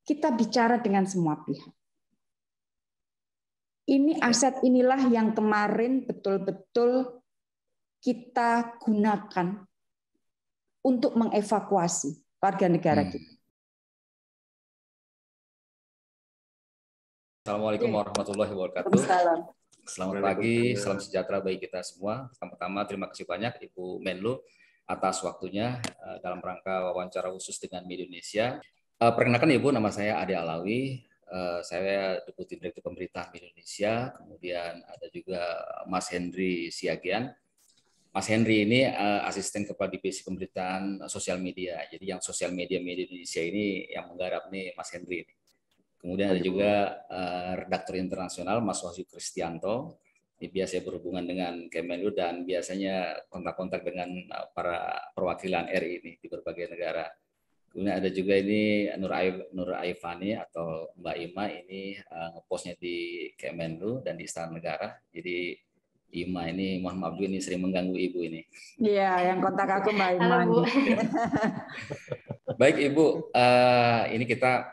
kita bicara dengan semua pihak. Ini aset inilah yang kemarin betul-betul kita gunakan untuk mengevakuasi warga negara kita. Assalamualaikum warahmatullahi wabarakatuh. Selamat pagi, salam sejahtera bagi kita semua. Pertama, terima kasih banyak Ibu Menlu atas waktunya dalam rangka wawancara khusus dengan Media Indonesia. Perkenalkan Ibu, nama saya Ade Alawi. Saya Deputi Direktur Pemberitaan Indonesia. Kemudian ada juga Mas Henry Siagian. Mas Henry ini asisten kepala divisi pemberitaan sosial media. Jadi yang sosial media Indonesia ini yang menggarap nih Mas Henry. Kemudian ada juga redaktur internasional Mas Wahyu Kristianto. Ini biasanya berhubungan dengan Kemenlu dan biasanya kontak-kontak dengan para perwakilan RI ini di berbagai negara. Kemudian ada juga ini Nur Aifani atau Mbak Ima ini ngepostnya di Kemenlu dan di Istana Negara. Jadi Ima ini mohon maaf ini sering mengganggu Ibu ini. Iya, yang kontak aku Mbak Ima. Halo, Bu. Baik Ibu, ini kita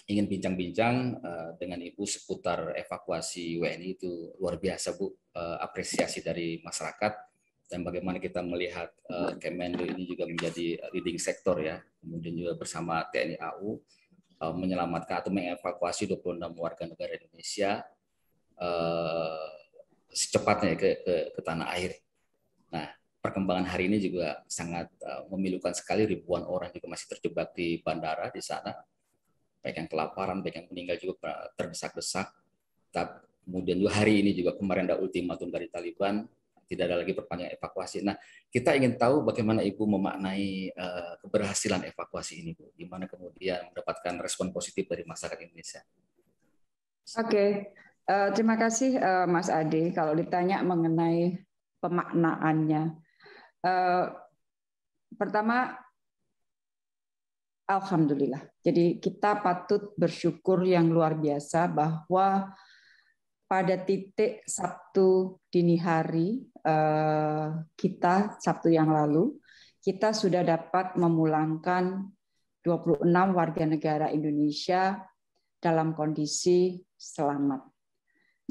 ingin bincang-bincang dengan Ibu seputar evakuasi WNI itu luar biasa Bu, apresiasi dari masyarakat. Dan bagaimana kita melihat Kemenlu ini juga menjadi leading sektor ya, kemudian juga bersama TNI AU menyelamatkan atau mengevakuasi 26 warga negara Indonesia secepatnya ke tanah air. Nah, perkembangan hari ini juga sangat memilukan sekali, ribuan orang juga masih terjebak di bandara di sana, baik yang kelaparan, baik yang meninggal juga terdesak-desak. Kemudian juga hari ini juga kemarin ada ultimatum dari Taliban, tidak ada lagi perpanjangan evakuasi. Nah, kita ingin tahu bagaimana Ibu memaknai keberhasilan evakuasi ini, Bu. Gimana kemudian mendapatkan respon positif dari masyarakat Indonesia? Oke, terima kasih Mas Ade. Kalau ditanya mengenai pemaknaannya, pertama, alhamdulillah. Jadi kita patut bersyukur yang luar biasa bahwa pada titik Sabtu dini hari kita Sabtu yang lalu kita sudah dapat memulangkan 26 warga negara Indonesia dalam kondisi selamat.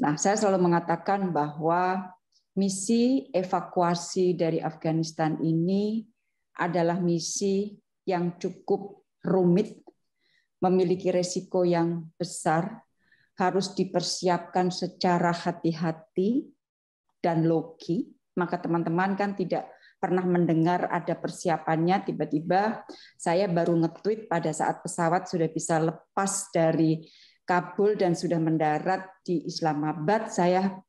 Nah, saya selalu mengatakan bahwa misi evakuasi dari Afghanistan ini adalah misi yang cukup rumit, memiliki resiko yang besar, harus dipersiapkan secara hati-hati dan logi. Maka teman-teman kan tidak pernah mendengar ada persiapannya, tiba-tiba saya baru nge-tweet pada saat pesawat sudah bisa lepas dari Kabul dan sudah mendarat di Islamabad, saya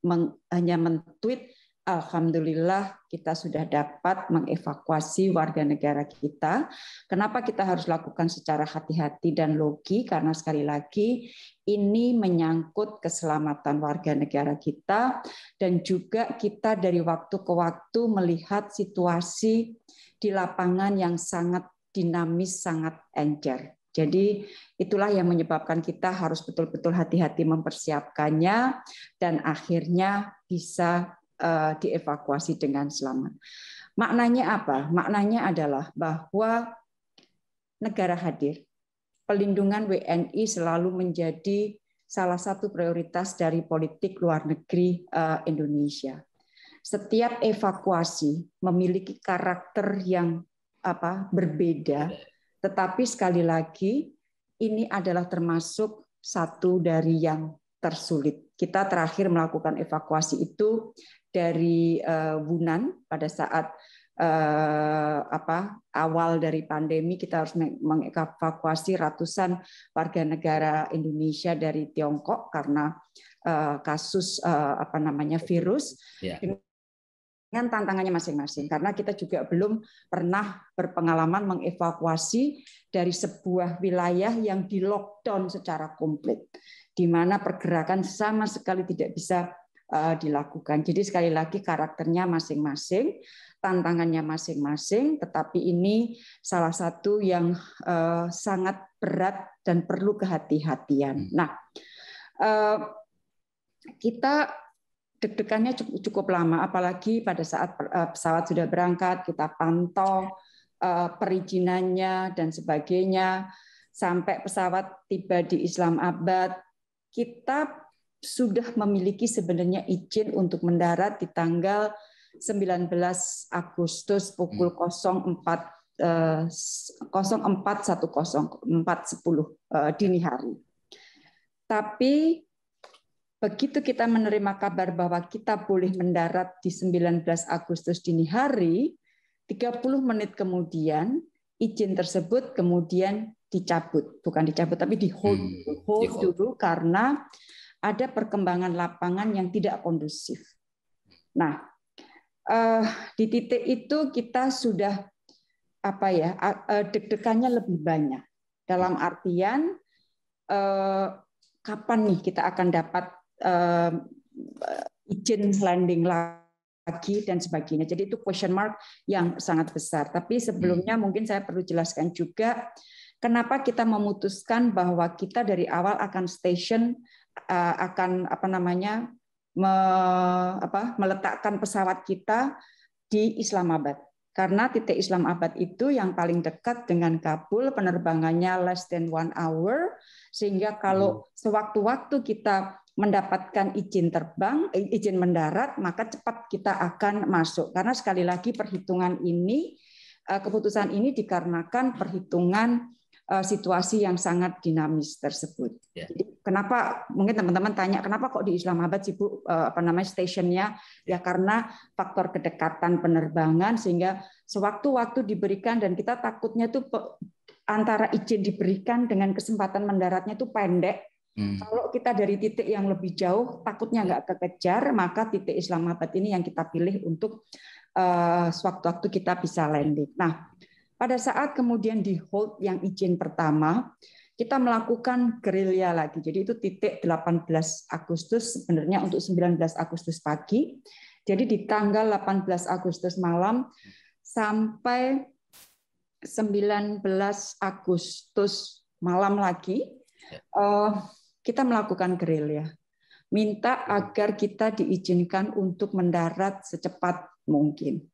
hanya men-tweet, alhamdulillah kita sudah dapat mengevakuasi warga negara kita. Kenapa kita harus lakukan secara hati-hati dan logi? Karena sekali lagi ini menyangkut keselamatan warga negara kita dan juga kita dari waktu ke waktu melihat situasi di lapangan yang sangat dinamis, sangat encer. Jadi itulah yang menyebabkan kita harus betul-betul hati-hati mempersiapkannya dan akhirnya bisa dievakuasi dengan selamat. Maknanya apa? Maknanya adalah bahwa negara hadir. Pelindungan WNI selalu menjadi salah satu prioritas dari politik luar negeri Indonesia. Setiap evakuasi memiliki karakter yang berbeda, tetapi sekali lagi ini adalah termasuk satu dari yang tersulit. Kita terakhir melakukan evakuasi itu dari Wuhan pada saat awal dari pandemi. Kita harus mengevakuasi ratusan warga negara Indonesia dari Tiongkok karena kasus virus. Ya. Dengan tantangannya masing-masing, karena kita juga belum pernah berpengalaman mengevakuasi dari sebuah wilayah yang di lockdown secara komplit, di mana pergerakan sama sekali tidak bisa dilakukan. Jadi sekali lagi karakternya masing-masing, tantangannya masing-masing, tetapi ini salah satu yang sangat berat dan perlu kehati-hatian. Nah, kita deg-degannya cukup lama, apalagi pada saat pesawat sudah berangkat, kita pantau perizinannya dan sebagainya. sampai pesawat tiba di Islamabad, kita sudah memiliki sebenarnya izin untuk mendarat di tanggal 19 Agustus pukul 04.10 dini hari. Tapi begitu kita menerima kabar bahwa kita boleh mendarat di 19 Agustus dini hari, 30 menit kemudian izin tersebut kemudian dicabut, bukan dicabut tapi di hold dulu karena ada perkembangan lapangan yang tidak kondusif. Nah, di titik itu kita sudah deg-degannya lebih banyak. Dalam artian kapan nih kita akan dapat izin landing lagi dan sebagainya. Jadi itu question mark yang sangat besar. Tapi sebelumnya mungkin saya perlu jelaskan juga kenapa kita memutuskan bahwa kita dari awal akan meletakkan pesawat kita di Islamabad. Karena titik Islamabad itu yang paling dekat dengan Kabul, penerbangannya less than 1 hour, sehingga kalau sewaktu-waktu kita mendapatkan izin terbang, izin mendarat, maka cepat kita akan masuk. Karena sekali lagi perhitungan ini, keputusan ini dikarenakan perhitungan situasi yang sangat dinamis tersebut. Jadi kenapa mungkin teman-teman tanya kenapa kok di Islamabad sih Bu stasiunnya? Ya karena faktor kedekatan penerbangan sehingga sewaktu-waktu diberikan dan kita takutnya tuh antara izin diberikan dengan kesempatan mendaratnya itu pendek. Kalau kita dari titik yang lebih jauh takutnya nggak kekejar, maka titik Islamabad ini yang kita pilih untuk sewaktu-waktu kita bisa landing. Nah, pada saat kemudian di hold yang izin pertama, kita melakukan gerilya lagi. Jadi itu titik 18 Agustus sebenarnya untuk 19 Agustus pagi. Jadi di tanggal 18 Agustus malam sampai 19 Agustus malam lagi, kita melakukan gerilya. Minta agar kita diizinkan untuk mendarat secepat mungkin.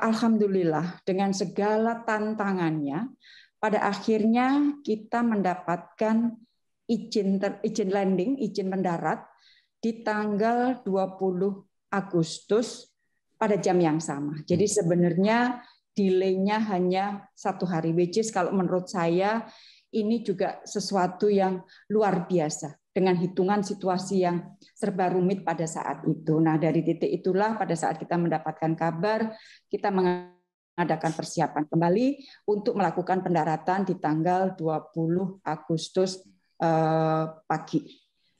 Alhamdulillah dengan segala tantangannya pada akhirnya kita mendapatkan izin landing, izin mendarat di tanggal 20 Agustus pada jam yang sama. Jadi sebenarnya delay-nya hanya 1 hari, which is kalau menurut saya ini juga sesuatu yang luar biasa dengan hitungan situasi yang serba rumit pada saat itu. Nah, dari titik itulah pada saat kita mendapatkan kabar, kita mengadakan persiapan kembali untuk melakukan pendaratan di tanggal 20 Agustus pagi.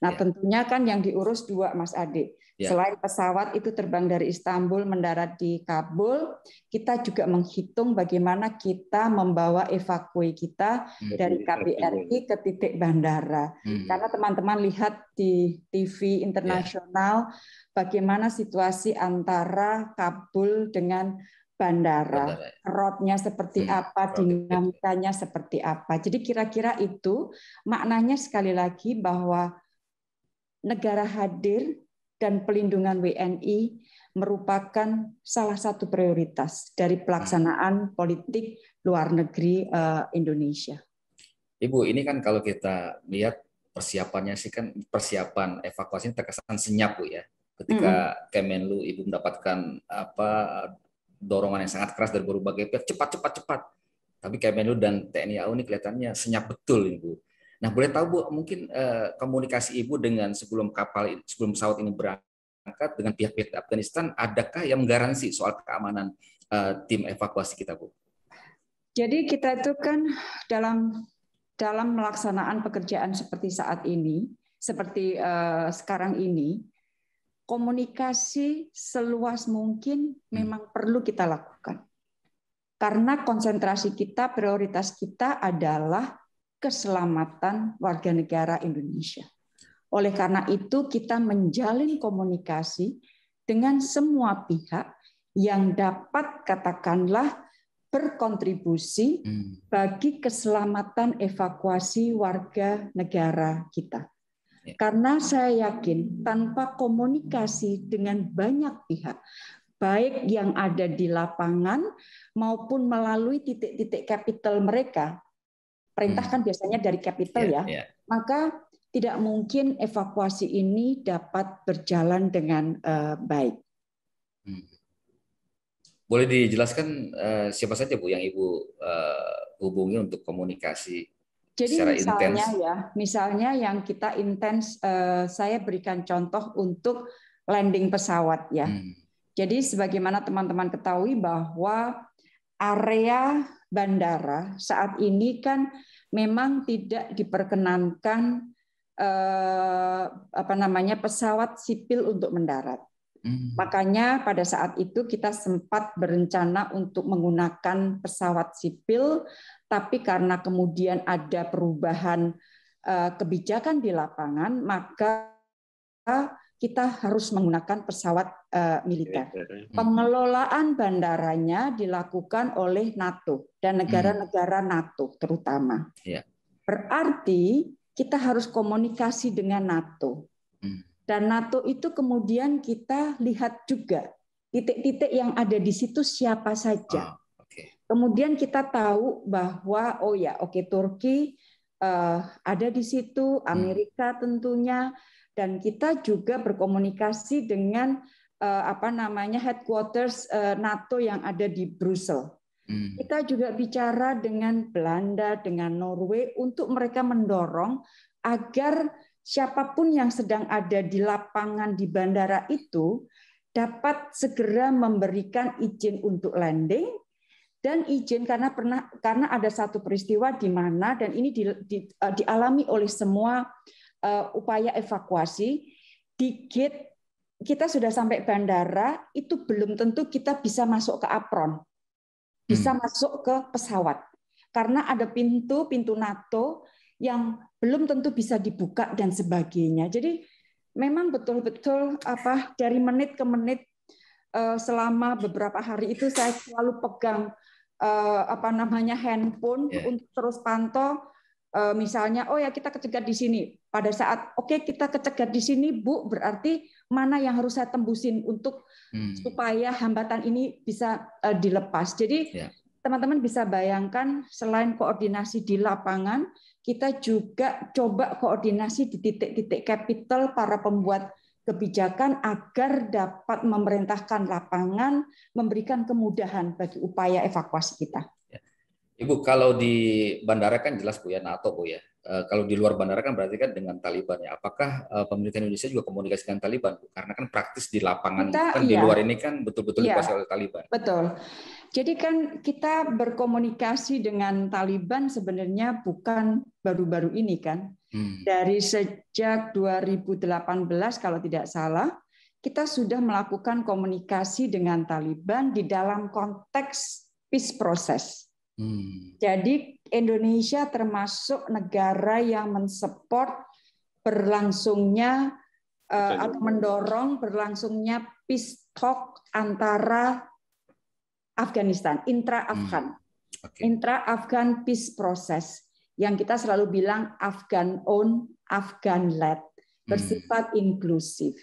Nah, tentunya kan yang diurus 2 Mas Ade. Selain pesawat itu terbang dari Istanbul mendarat di Kabul, kita juga menghitung bagaimana kita membawa evakuasi kita dari KBRI ke titik bandara. Karena teman-teman lihat di TV internasional bagaimana situasi antara Kabul dengan bandara. Roadnya seperti apa, dinamikanya seperti apa. Jadi kira-kira itu maknanya sekali lagi bahwa negara hadir dan pelindungan WNI merupakan salah satu prioritas dari pelaksanaan politik luar negeri Indonesia. Ibu, ini kan kalau kita lihat persiapannya sih kan persiapan evakuasi terkesan senyap Bu ya. Ketika Kemenlu Ibu mendapatkan dorongan yang sangat keras dari berbagai pihak, cepat. Tapi Kemenlu dan TNI AU ini kelihatannya senyap betul Ibu. Nah, boleh tahu Bu, mungkin komunikasi Ibu dengan sebelum pesawat ini berangkat dengan pihak-pihak Afghanistan, adakah yang menggaransi soal keamanan tim evakuasi kita, Bu? Jadi kita itu kan dalam melaksanaan pekerjaan seperti saat ini, seperti sekarang ini, komunikasi seluas mungkin memang perlu kita lakukan. Karena konsentrasi kita, prioritas kita adalah keselamatan warga negara Indonesia. Oleh karena itu kita menjalin komunikasi dengan semua pihak yang dapat katakanlah berkontribusi bagi keselamatan evakuasi warga negara kita. Karena saya yakin tanpa komunikasi dengan banyak pihak, baik yang ada di lapangan maupun melalui titik-titik kapital mereka, perintah kan biasanya dari capital ya. Maka tidak mungkin evakuasi ini dapat berjalan dengan baik. Boleh dijelaskan siapa saja Bu yang Ibu hubungi untuk komunikasi secara intens? Misalnya yang kita intens, saya berikan contoh untuk landing pesawat ya. Jadi sebagaimana teman-teman ketahui bahwa area bandara saat ini kan memang tidak diperkenankan pesawat sipil untuk mendarat. Makanya pada saat itu kita sempat berencana untuk menggunakan pesawat sipil, tapi karena kemudian ada perubahan kebijakan di lapangan, maka kita harus menggunakan pesawat militer. Pengelolaan bandaranya dilakukan oleh NATO dan negara-negara NATO terutama. Berarti kita harus komunikasi dengan NATO. Dan NATO itu kemudian kita lihat juga titik-titik yang ada di situ siapa saja. Kemudian kita tahu bahwa Turki ada di situ, Amerika tentunya, dan kita juga berkomunikasi dengan headquarters NATO yang ada di Brussel. Kita juga bicara dengan Belanda, dengan Norway untuk mereka mendorong agar siapapun yang sedang ada di lapangan di bandara itu dapat segera memberikan izin untuk landing dan izin karena ada satu peristiwa di mana dan ini dialami oleh semua upaya evakuasi di gate kita sudah sampai bandara itu belum tentu kita bisa masuk ke apron, bisa masuk ke pesawat karena ada pintu NATO yang belum tentu bisa dibuka dan sebagainya. Jadi memang betul-betul dari menit ke menit selama beberapa hari itu saya selalu pegang handphone untuk terus pantau. Misalnya, kita kecegat di sini. Pada saat kita kecegat di sini, Bu, berarti mana yang harus saya tembusin untuk supaya hambatan ini bisa dilepas. Jadi teman-teman bisa bayangkan selain koordinasi di lapangan, kita juga coba koordinasi di titik-titik capital para pembuat kebijakan agar dapat memerintahkan lapangan, memberikan kemudahan bagi upaya evakuasi kita. Ibu, kalau di bandara kan jelas Bu ya, NATO Bu ya. Kalau di luar bandara kan berarti kan dengan Taliban ya. Apakah pemerintah Indonesia juga komunikasi dengan Taliban Bu? Karena kan praktis di lapangan di luar ini kan betul-betul dikuasai oleh Taliban. Betul. Jadi kan kita berkomunikasi dengan Taliban sebenarnya bukan baru-baru ini kan. Dari sejak 2018 kalau tidak salah, kita sudah melakukan komunikasi dengan Taliban di dalam konteks peace process. Jadi Indonesia termasuk negara yang mensupport berlangsungnya atau mendorong berlangsungnya peace talk antara Afghanistan, intra-Afghan peace process yang kita selalu bilang Afghan-owned, Afghan-led, bersifat inklusif.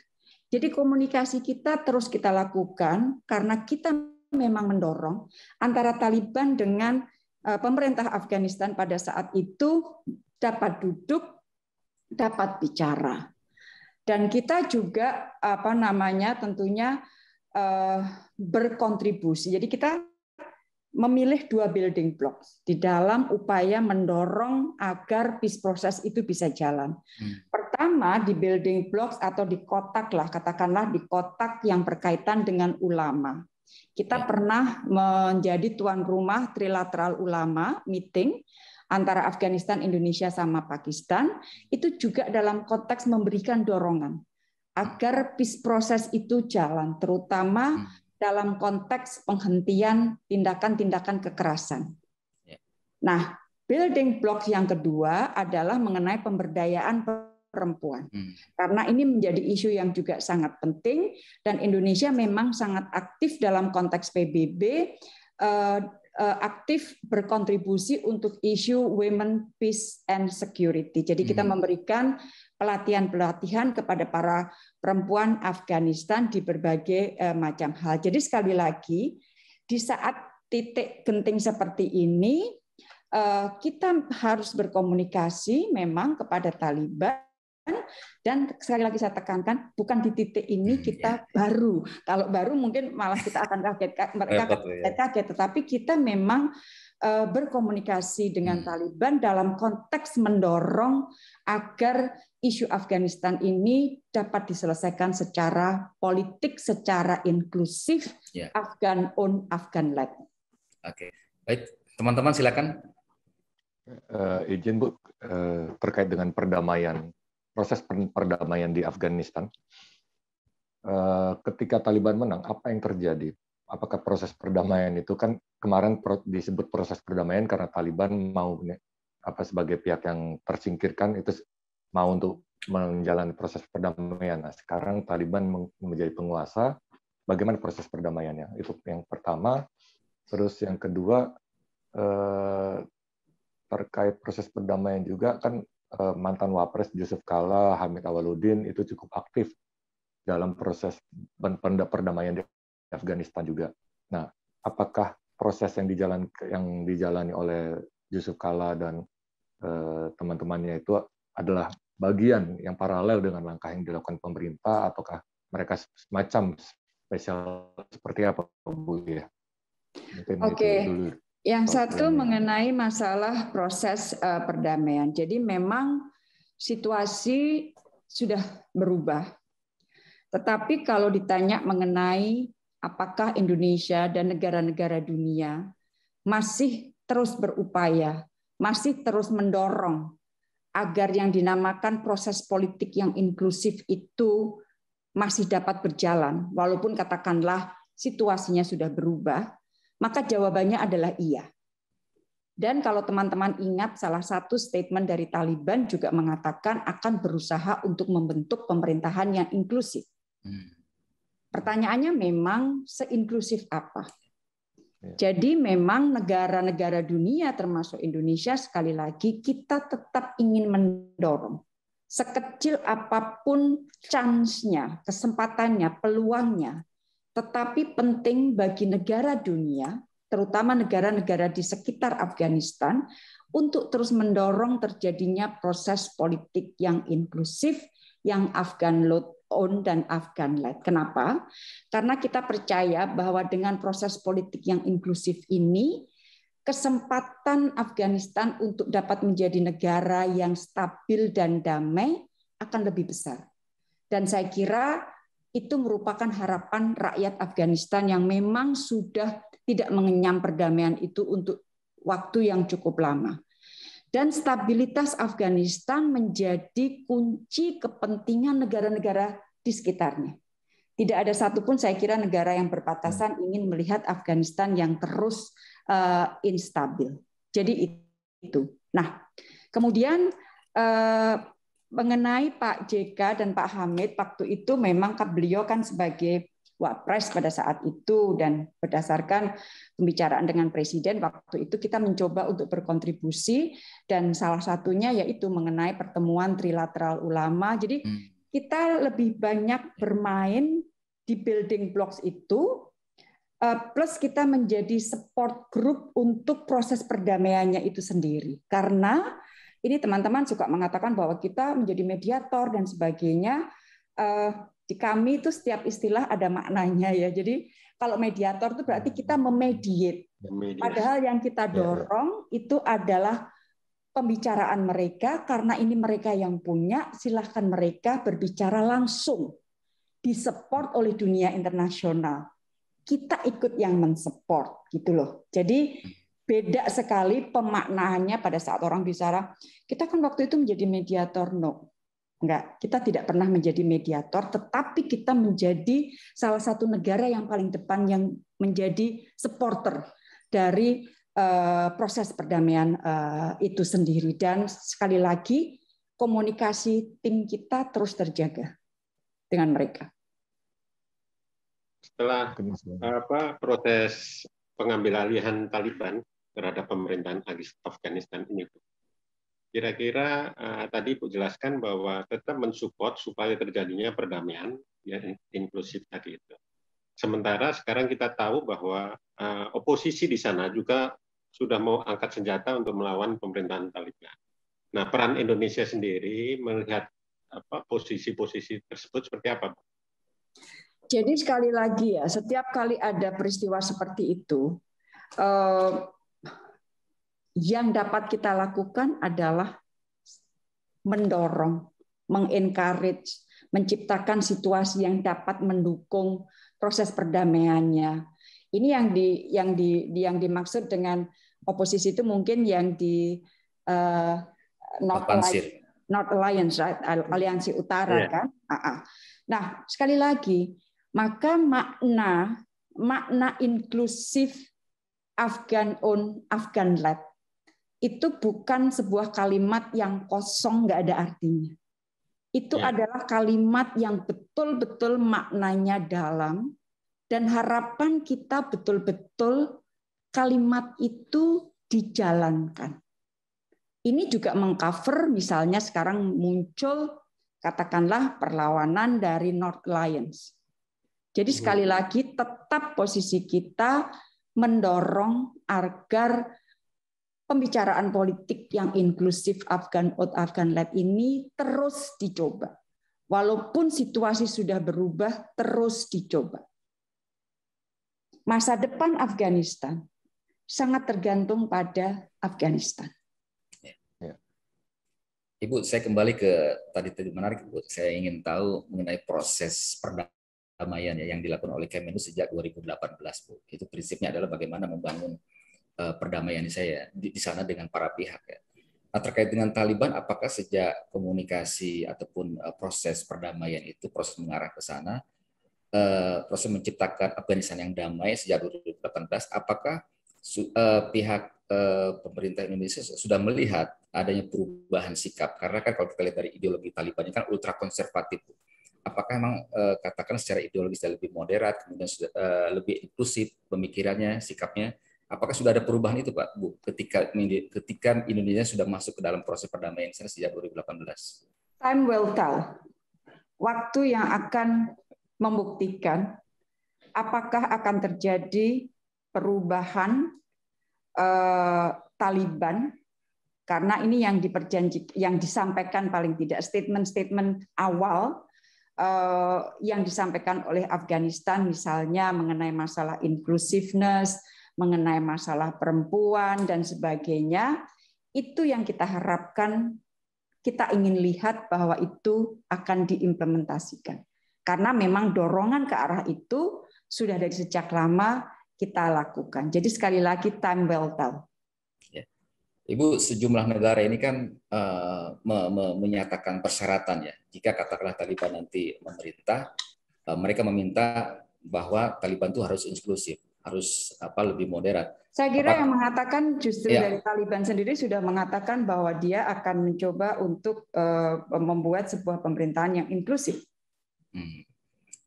Jadi komunikasi kita terus kita lakukan karena kita memang mendorong antara Taliban dengan pemerintah Afghanistan pada saat itu dapat duduk, dapat bicara. Dan kita juga tentunya berkontribusi. Jadi kita memilih 2 building blocks di dalam upaya mendorong agar peace process itu bisa jalan. Pertama di building blocks atau di kotak katakanlah di kotak yang berkaitan dengan ulama. Kita pernah menjadi tuan rumah trilateral ulama meeting antara Afghanistan, Indonesia sama Pakistan. Itu juga dalam konteks memberikan dorongan agar peace process itu jalan, terutama dalam konteks penghentian tindakan-tindakan kekerasan. Nah, building block yang kedua adalah mengenai pemberdayaan perempuan. Karena ini menjadi isu yang juga sangat penting dan Indonesia memang sangat aktif dalam konteks PBB, aktif berkontribusi untuk isu women, peace and security. Jadi kita memberikan pelatihan-pelatihan kepada para perempuan Afghanistan di berbagai macam hal. Jadi sekali lagi di saat titik genting seperti ini kita harus berkomunikasi memang kepada Taliban. Dan sekali lagi saya tekankan, bukan di titik ini kita baru. Kalau baru mungkin malah kita akan kaget, mereka kaget. Tetapi kita memang berkomunikasi dengan Taliban dalam konteks mendorong agar isu Afghanistan ini dapat diselesaikan secara politik, secara inklusif, Afghan owned, Afghan led. Oke, baik teman-teman silakan. Izin Bu, terkait dengan perdamaian. Proses perdamaian di Afghanistan, ketika Taliban menang, apa yang terjadi? Apakah proses perdamaian itu kan kemarin disebut proses perdamaian karena Taliban mau sebagai pihak yang tersingkirkan itu mau untuk menjalani proses perdamaian. Nah, sekarang Taliban menjadi penguasa, bagaimana proses perdamaiannya? Itu yang pertama. Terus yang kedua, terkait proses perdamaian juga kan mantan Wapres Yusuf Kala, Hamid Awaludin itu cukup aktif dalam proses perdamaian di Afghanistan juga. Nah, apakah proses yang dijalani oleh Yusuf Kala dan teman-temannya itu adalah bagian yang paralel dengan langkah yang dilakukan pemerintah, ataukah mereka semacam spesial seperti apa, Bu? Ya. Oke. Yang satu mengenai masalah proses perdamaian. Jadi memang situasi sudah berubah. Tetapi kalau ditanya mengenai apakah Indonesia dan negara-negara dunia masih terus berupaya, masih terus mendorong agar yang dinamakan proses politik yang inklusif itu masih dapat berjalan, walaupun katakanlah situasinya sudah berubah, maka jawabannya adalah iya. Dan kalau teman-teman ingat, salah satu statement dari Taliban juga mengatakan akan berusaha untuk membentuk pemerintahan yang inklusif. Pertanyaannya memang seinklusif apa? Jadi memang negara-negara dunia termasuk Indonesia, sekali lagi kita tetap ingin mendorong sekecil apapun chance-nya, kesempatannya, peluangnya, tetapi penting bagi negara dunia, terutama negara-negara di sekitar Afghanistan, untuk terus mendorong terjadinya proses politik yang inklusif, yang Afghan owned dan Afghan led. Kenapa? Karena kita percaya bahwa dengan proses politik yang inklusif ini, kesempatan Afghanistan untuk dapat menjadi negara yang stabil dan damai akan lebih besar. Dan saya kira itu merupakan harapan rakyat Afghanistan yang memang sudah tidak mengenyam perdamaian itu untuk waktu yang cukup lama. Dan stabilitas Afghanistan menjadi kunci kepentingan negara-negara di sekitarnya. Tidak ada satupun saya kira negara yang berbatasan ingin melihat Afghanistan yang terus instabil. Jadi itu. Nah, kemudian mengenai Pak JK dan Pak Hamid, waktu itu memang beliau kan sebagai Wapres pada saat itu, dan berdasarkan pembicaraan dengan Presiden waktu itu kita mencoba untuk berkontribusi, dan salah satunya yaitu mengenai pertemuan trilateral ulama. Jadi kita lebih banyak bermain di building blocks itu, plus kita menjadi support group untuk proses perdamaiannya itu sendiri. Karena ini teman-teman suka mengatakan bahwa kita menjadi mediator dan sebagainya. Di kami itu setiap istilah ada maknanya ya. Jadi kalau mediator itu berarti kita memediate. Padahal yang kita dorong itu adalah pembicaraan mereka, karena ini mereka yang punya, silahkan mereka berbicara langsung. Disupport oleh dunia internasional. Kita ikut yang mensupport gitu loh. Jadi beda sekali pemaknaannya pada saat orang bicara, kita kan waktu itu menjadi mediator. No. Enggak, kita tidak pernah menjadi mediator, tetapi kita menjadi salah satu negara yang paling depan yang menjadi supporter dari proses perdamaian itu sendiri. Dan sekali lagi, komunikasi tim kita terus terjaga dengan mereka. Setelah proses pengambil alihan Taliban terhadap pemerintahan Afghanistan ini, kira-kira tadi Bu jelaskan bahwa tetap mensupport supaya terjadinya perdamaian yang inklusif tadi itu. Sementara sekarang kita tahu bahwa oposisi di sana juga sudah mau angkat senjata untuk melawan pemerintahan Taliban. Nah, peran Indonesia sendiri melihat posisi-posisi tersebut seperti apa? Jadi sekali lagi ya, setiap kali ada peristiwa seperti itu, yang dapat kita lakukan adalah mendorong, mengencourage, menciptakan situasi yang dapat mendukung proses perdamaiannya. Ini yang dimaksud dengan oposisi itu mungkin yang di North Alliance, right? Aliansi Utara, kan? Nah, sekali lagi, maka makna inklusif Afghan owned, Afghan led itu bukan sebuah kalimat yang kosong nggak ada artinya. Itu adalah kalimat yang betul-betul maknanya dalam, dan harapan kita betul-betul kalimat itu dijalankan. Ini juga mengcover misalnya sekarang muncul katakanlah perlawanan dari North Alliance. Jadi sekali lagi tetap posisi kita mendorong agar pembicaraan politik yang inklusif Afghan led ini terus dicoba. Walaupun situasi sudah berubah, terus dicoba. Masa depan Afghanistan sangat tergantung pada Afghanistan. Ibu, saya kembali ke tadi menarik, Bu. Saya ingin tahu mengenai proses perdamaian yang dilakukan oleh Kemenlu sejak 2018, Bu. Itu prinsipnya adalah bagaimana membangun perdamaian di sana dengan para pihak. Ya. Nah, terkait dengan Taliban, apakah sejak komunikasi ataupun proses perdamaian itu, proses mengarah ke sana, proses menciptakan Afghanistan yang damai sejak 2018, apakah pihak pemerintah Indonesia sudah melihat adanya perubahan sikap? Karena kan kalau kita lihat dari ideologi Taliban ini kan ultra konservatif. Apakah memang katakan secara ideologis lebih moderat, kemudian sudah lebih inklusif pemikirannya, sikapnya? Apakah sudah ada perubahan itu, Pak, Bu, ketika Indonesia sudah masuk ke dalam proses perdamaian sejak 2018? Time will tell. Waktu yang akan membuktikan apakah akan terjadi perubahan Taliban, karena ini yang disampaikan paling tidak statement awal yang disampaikan oleh Afghanistan, misalnya mengenai masalah inclusiveness, mengenai masalah perempuan dan sebagainya, itu yang kita harapkan, kita ingin lihat bahwa itu akan diimplementasikan. Karena memang dorongan ke arah itu sudah dari sejak lama kita lakukan. Jadi sekali lagi time will tell. Ibu, sejumlah negara ini kan menyatakan persyaratan ya. Jika katakanlah Taliban nanti memerintah, mereka meminta bahwa Taliban itu harus inklusif, harus lebih moderat. Saya kira yang mengatakan justru dari Taliban sendiri sudah mengatakan bahwa dia akan mencoba untuk membuat sebuah pemerintahan yang inklusif.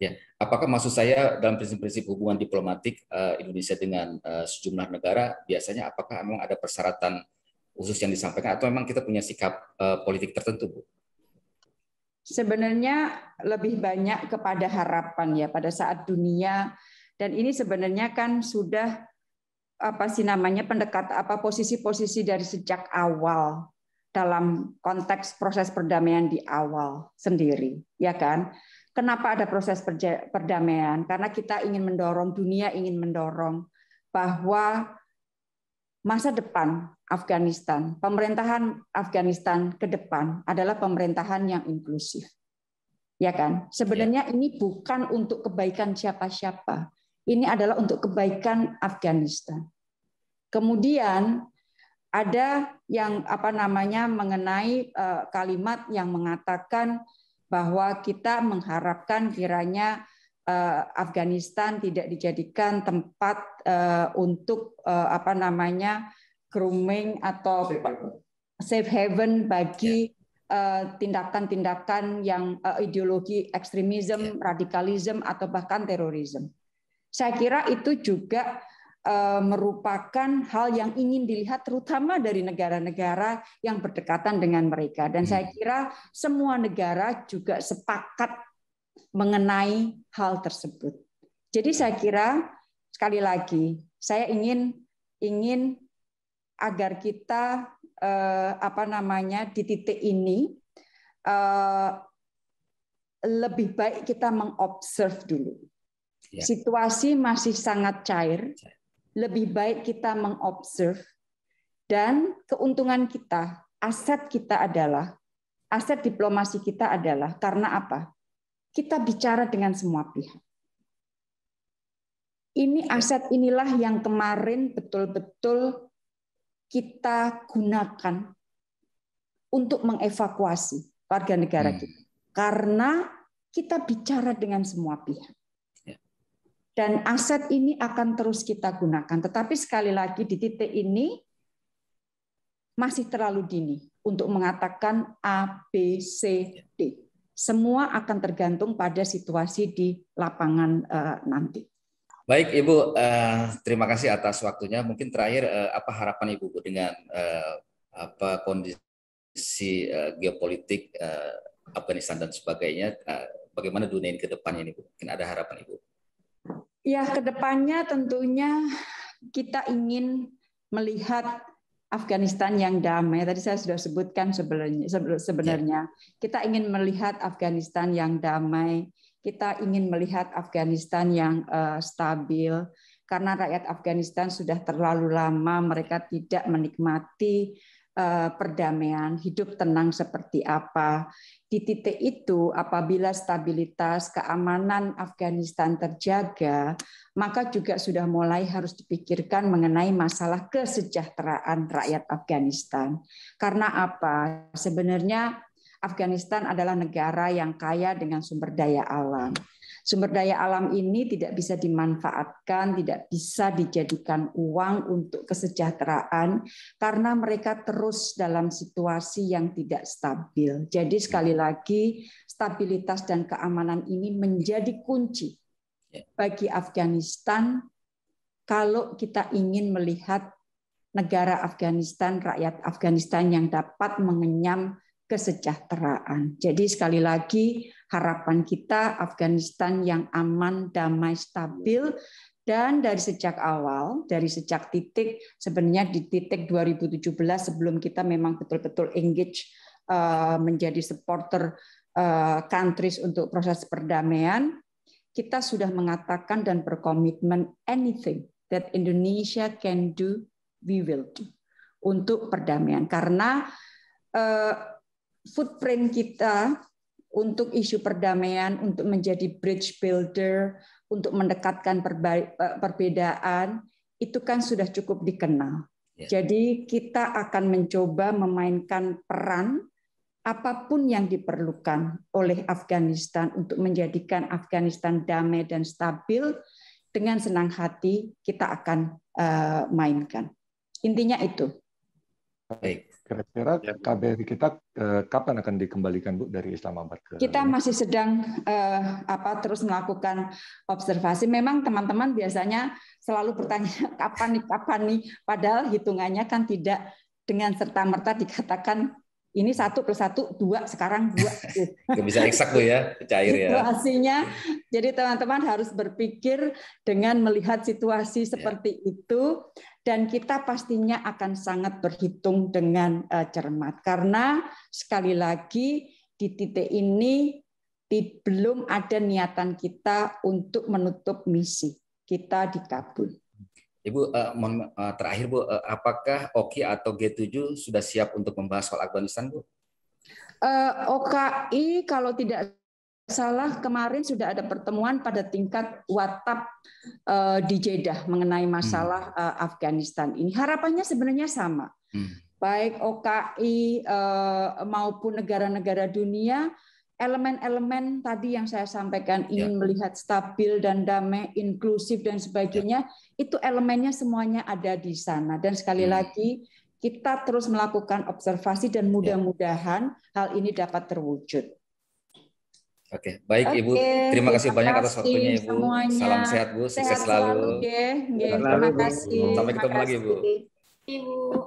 Ya, apakah maksud saya dalam prinsip-prinsip hubungan diplomatik Indonesia dengan sejumlah negara, biasanya apakah memang ada persyaratan khusus yang disampaikan atau memang kita punya sikap politik tertentu, Bu? Sebenarnya lebih banyak kepada harapan ya pada saat dunia, dan ini sebenarnya kan sudah posisi-posisi dari sejak awal dalam konteks proses perdamaian di awal sendiri, ya kan? Kenapa ada proses perdamaian? Karena kita ingin mendorong, dunia ingin mendorong bahwa masa depan Afghanistan, pemerintahan Afghanistan ke depan adalah pemerintahan yang inklusif. Ya kan? Sebenarnya ini bukan untuk kebaikan siapa-siapa. Ini adalah untuk kebaikan Afghanistan. Kemudian ada yang mengenai kalimat yang mengatakan bahwa kita mengharapkan kiranya Afghanistan tidak dijadikan tempat untuk grooming atau safe haven bagi tindakan-tindakan yang ideologi ekstremisme, radikalisme atau bahkan terorisme. Saya kira itu juga merupakan hal yang ingin dilihat terutama dari negara-negara yang berdekatan dengan mereka, dan saya kira semua negara juga sepakat mengenai hal tersebut. Jadi saya kira sekali lagi saya ingin agar kita di titik ini lebih baik kita mengobserv dulu. Situasi masih sangat cair, lebih baik kita mengobserv, dan keuntungan kita, aset diplomasi kita adalah karena apa? Kita bicara dengan semua pihak. Ini aset inilah yang kemarin betul-betul kita gunakan untuk mengevakuasi warga negara kita. Karena kita bicara dengan semua pihak. Dan aset ini akan terus kita gunakan. Tetapi sekali lagi di titik ini masih terlalu dini untuk mengatakan A, B, C, D. Semua akan tergantung pada situasi di lapangan nanti. Baik Ibu, terima kasih atas waktunya. Mungkin terakhir apa harapan Ibu dengan kondisi geopolitik Afghanistan dan sebagainya, bagaimana dunia ini ke depannya ini, Bu? Mungkin ada harapan Ibu? Ya, ke depannya tentunya kita ingin melihat Afghanistan yang damai. Tadi saya sudah sebutkan sebenarnya. Kita ingin melihat Afghanistan yang damai. Kita ingin melihat Afghanistan yang stabil. Karena rakyat Afghanistan sudah terlalu lama mereka tidak menikmati perdamaian, hidup tenang seperti apa. Di titik itu, apabila stabilitas, keamanan Afghanistan terjaga, maka juga sudah mulai harus dipikirkan mengenai masalah kesejahteraan rakyat Afghanistan. Karena apa? Sebenarnya Afghanistan adalah negara yang kaya dengan sumber daya alam. Sumber daya alam ini tidak bisa dimanfaatkan, tidak bisa dijadikan uang untuk kesejahteraan karena mereka terus dalam situasi yang tidak stabil. Jadi sekali lagi, stabilitas dan keamanan ini menjadi kunci bagi Afghanistan kalau kita ingin melihat negara Afghanistan, rakyat Afghanistan yang dapat mengenyam kesejahteraan. Jadi sekali lagi harapan kita Afghanistan yang aman, damai, stabil, dan dari sejak awal, dari sejak titik sebenarnya di titik 2017 sebelum kita memang betul-betul engage menjadi supporter countries untuk proses perdamaian, kita sudah mengatakan dan berkomitmen anything that Indonesia can do, we will do untuk perdamaian. Karena footprint kita untuk isu perdamaian, untuk menjadi bridge builder, untuk mendekatkan perbedaan, itu kan sudah cukup dikenal. Jadi kita akan mencoba memainkan peran apapun yang diperlukan oleh Afghanistan untuk menjadikan Afghanistan damai dan stabil, dengan senang hati kita akan mainkan. Intinya itu. Baik. Kira-kira KBRI kita kapan akan dikembalikan, Bu, dari Islamabad ke? Kita masih sedang terus melakukan observasi. Memang teman-teman biasanya selalu bertanya kapan nih, padahal hitungannya kan tidak dengan serta-merta dikatakan ini 1 + 1 2, sekarang 2. Nggak bisa eksak, Bu, ya, cair ya. Situasinya, jadi teman-teman harus berpikir dengan melihat situasi seperti itu, dan kita pastinya akan sangat berhitung dengan cermat. Karena sekali lagi di titik ini belum ada niatan kita untuk menutup misi kita di Kabul. Ibu, terakhir Bu, apakah OKI atau G7 sudah siap untuk membahas soal Afghanistan, Bu? OKI kalau tidak salah kemarin sudah ada pertemuan pada tingkat WATAP di Jeddah mengenai masalah Afghanistan ini. Harapannya sebenarnya sama. Baik OKI maupun negara-negara dunia, elemen-elemen tadi yang saya sampaikan ingin melihat stabil dan damai, inklusif dan sebagainya, itu elemennya semuanya ada di sana. Dan sekali lagi kita terus melakukan observasi dan mudah-mudahan hal ini dapat terwujud. Oke, baik Ibu. Terima kasih banyak atas waktunya Ibu. Semuanya. Salam sehat Bu, sukses selalu. Terima kasih. Sampai ketemu lagi Bu. Ibu.